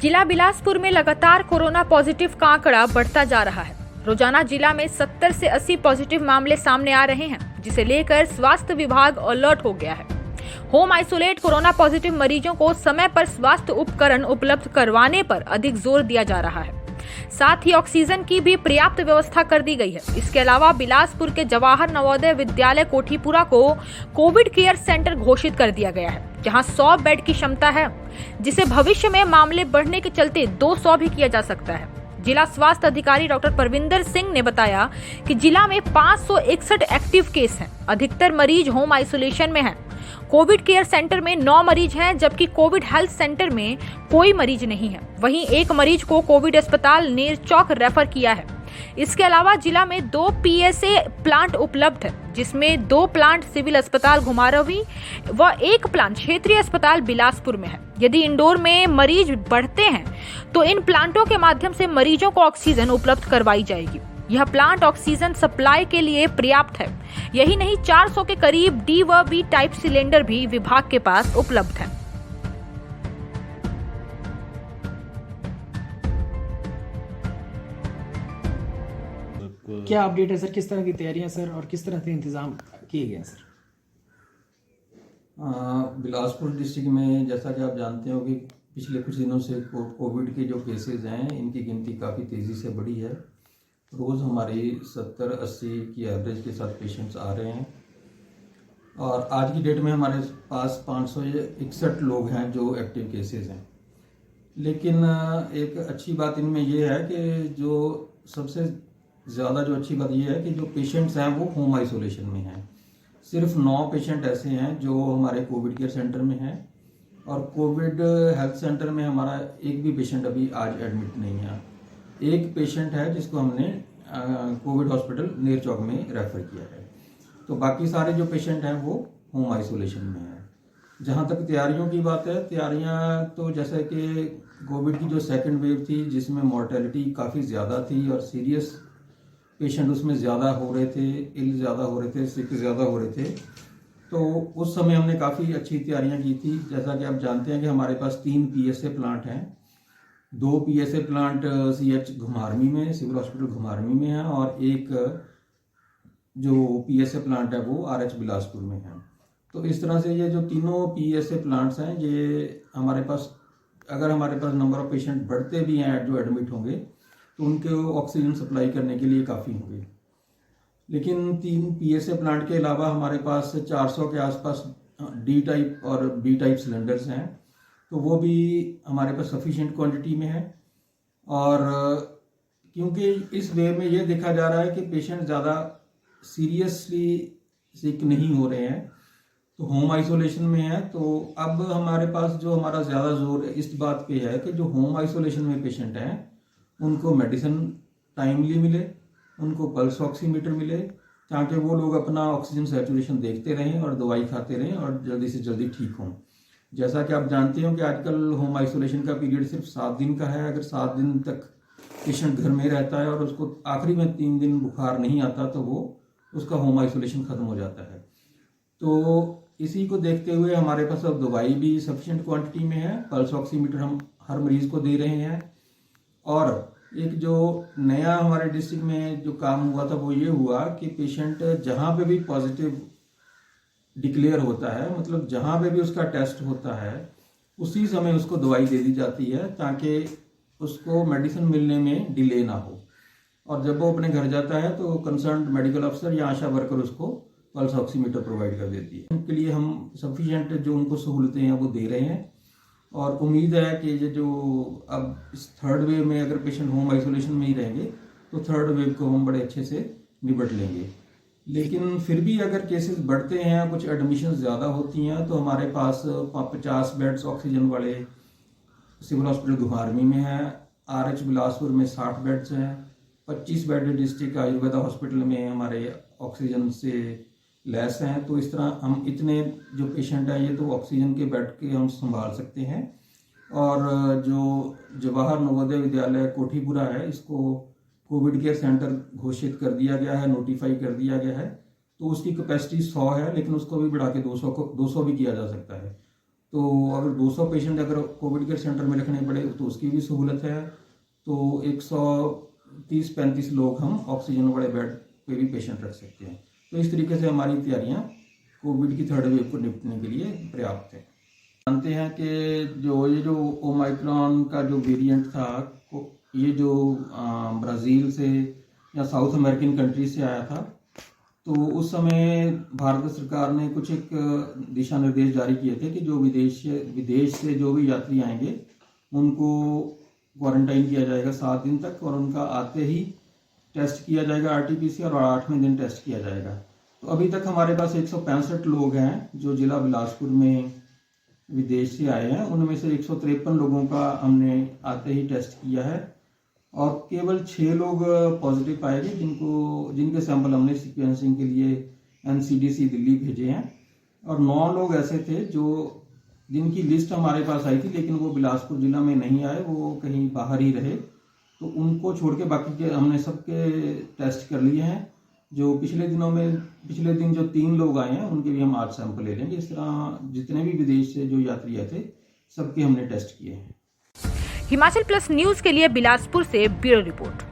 जिला बिलासपुर में लगातार कोरोना पॉजिटिव का आंकड़ा बढ़ता जा रहा है। रोजाना जिला में 70 से 80 पॉजिटिव मामले सामने आ रहे हैं, जिसे लेकर स्वास्थ्य विभाग अलर्ट हो गया है। होम आइसोलेट कोरोना पॉजिटिव मरीजों को समय पर स्वास्थ्य उपकरण उपलब्ध करवाने पर अधिक जोर दिया जा रहा है। साथ ही ऑक्सीजन की भी पर्याप्त व्यवस्था कर दी गई है। इसके अलावा बिलासपुर के जवाहर नवोदय विद्यालय कोठीपुरा को कोविड केयर सेंटर घोषित कर दिया गया है, जहां 100 बेड की क्षमता है, जिसे भविष्य में मामले बढ़ने के चलते 200 भी किया जा सकता है। जिला स्वास्थ्य अधिकारी डॉक्टर परविंदर सिंह ने बताया कि जिला में 561 एक्टिव केस हैं। अधिकतर मरीज होम आइसोलेशन में हैं। कोविड केयर सेंटर में 9 मरीज हैं, जबकि कोविड हेल्थ सेंटर में कोई मरीज नहीं है। वहीं एक मरीज को कोविड अस्पताल नेरचौक रेफर किया है। इसके अलावा जिला में 2 पीएसए प्लांट उपलब्ध है, जिसमें 2 प्लांट सिविल अस्पताल घुमारवी व 1 प्लांट क्षेत्रीय अस्पताल बिलासपुर में है। यदि इंदौर में मरीज बढ़ते हैं तो इन प्लांटों के माध्यम से मरीजों को ऑक्सीजन उपलब्ध करवाई जाएगी। यह प्लांट ऑक्सीजन सप्लाई के लिए पर्याप्त है। यही नहीं, 400 के करीब डी व बी टाइप सिलेंडर भी विभाग के पास उपलब्ध है। क्या अपडेट है सर? किस तरह की तैयारियां सर और किस तरह से इंतजाम किए गए हैं सर? बिलासपुर डिस्ट्रिक्ट में जैसा कि आप जानते हो कि पिछले कुछ दिनों से कोविड के जो केसेस हैं, इनकी गिनती काफ़ी तेज़ी से बढ़ी है। रोज़ हमारी 70-80 की एवरेज के साथ पेशेंट्स आ रहे हैं और आज की डेट में हमारे पास 561 लोग हैं जो एक्टिव केसेस हैं। लेकिन एक अच्छी बात इनमें ये है कि जो सबसे ज़्यादा जो अच्छी बात ये है कि जो पेशेंट्स हैं वो होम आइसोलेशन में हैं। सिर्फ 9 पेशेंट ऐसे हैं जो हमारे कोविड केयर सेंटर में हैं और कोविड हेल्थ सेंटर में हमारा एक भी पेशेंट अभी आज एडमिट नहीं है। एक पेशेंट है जिसको हमने कोविड हॉस्पिटल नेरचौक में रेफर किया है। तो बाकी सारे जो पेशेंट हैं वो होम आइसोलेशन में हैं। जहाँ तक तैयारियों की बात है, तैयारियाँ तो जैसे कि कोविड की जो सेकंड वेव थी, जिसमें मॉर्टेलिटी काफ़ी ज़्यादा थी और सीरियस पेशेंट उसमें ज़्यादा हो रहे थे, इल ज़्यादा हो रहे थे, सिक ज़्यादा हो रहे थे, तो उस समय हमने काफ़ी अच्छी तैयारियां की थी। जैसा कि आप जानते हैं कि हमारे पास 3 पीएसए प्लांट हैं। 2 पीएसए प्लांट सीएच घुमारवी में, सिविल हॉस्पिटल घुमारवी में है और एक जो पीएसए प्लांट है वो आरएच बिलासपुर में है। तो इस तरह से ये जो तीनों पीएसए प्लांट्स हैं, ये हमारे पास, अगर हमारे पास नंबर ऑफ पेशेंट बढ़ते भी हैं जो एडमिट होंगे, तो उनके ऑक्सीजन सप्लाई करने के लिए काफ़ी होंगे। लेकिन 3 पीएसए प्लांट के अलावा हमारे पास 400 के आसपास डी टाइप और बी टाइप सिलेंडर्स हैं, तो वो भी हमारे पास सफिशिएंट क्वांटिटी में है। और क्योंकि इस वेव में ये देखा जा रहा है कि पेशेंट ज़्यादा सीरियसली सिक नहीं हो रहे हैं, तो होम आइसोलेशन में है, तो अब हमारे पास जो हमारा ज़्यादा जोर इस बात पे है कि जो होम आइसोलेशन में पेशेंट हैं उनको मेडिसिन टाइमली मिले, उनको पल्स ऑक्सीमीटर मिले, ताकि वो लोग अपना ऑक्सीजन सैचुरेशन देखते रहें और दवाई खाते रहें और जल्दी से जल्दी ठीक हों। जैसा कि आप जानते हो कि आजकल होम आइसोलेशन का पीरियड सिर्फ 7 दिन का है। अगर 7 दिन तक पेशेंट घर में रहता है और उसको आखिरी में 3 दिन बुखार नहीं आता, तो वो उसका होम आइसोलेशन ख़त्म हो जाता है। तो इसी को देखते हुए हमारे पास अब दवाई भी सफिशिएंट क्वांटिटी में है, पल्स ऑक्सीमीटर हम हर मरीज़ को दे रहे हैं। और एक जो नया हमारे डिस्ट्रिक्ट में जो काम हुआ था वो ये हुआ कि पेशेंट जहाँ पे भी पॉजिटिव डिक्लेयर होता है, मतलब जहाँ पे भी उसका टेस्ट होता है, उसी समय उसको दवाई दे दी जाती है ताकि उसको मेडिसिन मिलने में डिले ना हो। और जब वो अपने घर जाता है तो कंसर्न मेडिकल अफसर या आशा वर्कर उसको पल्स ऑक्सीमीटर प्रोवाइड कर देती है। उनके लिए हम सफिशिएंट जो उनको सहूलतें हैं वो दे रहे हैं और उम्मीद है कि ये जो अब इस 3rd वेव में अगर पेशेंट होम आइसोलेशन में ही रहेंगे तो 3rd वेव को हम बड़े अच्छे से निपट लेंगे। लेकिन फिर भी अगर केसेस बढ़ते हैं, कुछ एडमिशन ज़्यादा होती हैं, तो हमारे पास 50 बेड्स ऑक्सीजन वाले सिविल हॉस्पिटल घुमारवी में है, आरएच बिलासपुर में 60 बेड्स हैं, 25 बेड डिस्ट्रिक्ट आयुर्वेदा हॉस्पिटल में हमारे ऑक्सीजन से लेस हैं। तो इस तरह हम इतने जो पेशेंट हैं, ये तो ऑक्सीजन के बेड के हम संभाल सकते हैं। और जो जवाहर नवोदय विद्यालय कोठीपुरा है, इसको कोविड केयर सेंटर घोषित कर दिया गया है, नोटिफाई कर दिया गया है। तो उसकी कैपेसिटी 100 है, लेकिन उसको भी बढ़ा के 200 भी किया जा सकता है। तो अगर 200 पेशेंट अगर कोविड केयर सेंटर में रखने पड़े तो उसकी भी सहूलत है। तो 130-35 लोग हम ऑक्सीजन वाले बेड पे भी पेशेंट रख सकते हैं। तो इस तरीके से हमारी तैयारियां कोविड की थर्ड वेव को निपटने के लिए पर्याप्त है। जानते हैं कि ये जो ओमाइक्रॉन का जो वेरिएंट था, ये जो ब्राज़ील से या साउथ अमेरिकन कंट्री से आया था, तो उस समय भारत सरकार ने कुछ एक दिशा निर्देश जारी किए थे कि जो विदेश से जो भी यात्री आएंगे उनको क्वारंटाइन किया जाएगा 7 दिन तक, और उनका आते ही टेस्ट किया जाएगा RT-PCR और 8वें दिन टेस्ट किया जाएगा। तो अभी तक हमारे पास 165 लोग हैं जो जिला बिलासपुर में विदेश से आए हैं। उनमें से 153 लोगों का हमने आते ही टेस्ट किया है और केवल 6 लोग पॉजिटिव पाए गए जिनके सैंपल हमने सीक्वेंसिंग के लिए NCDC दिल्ली भेजे हैं, और 9 लोग ऐसे थे जिनकी लिस्ट हमारे पास आई थी लेकिन वो बिलासपुर जिला में नहीं आए, वो कहीं बाहर ही रहे। तो उनको छोड़ के बाकी के हमने सबके टेस्ट कर लिए हैं। जो पिछले दिन जो 3 लोग आए हैं उनके भी हम आज सैंपल ले लेंगे। इस तरह जितने भी विदेश से जो यात्री आए थे सबके हमने टेस्ट किए हैं। हिमाचल प्लस न्यूज के लिए बिलासपुर से ब्यूरो रिपोर्ट।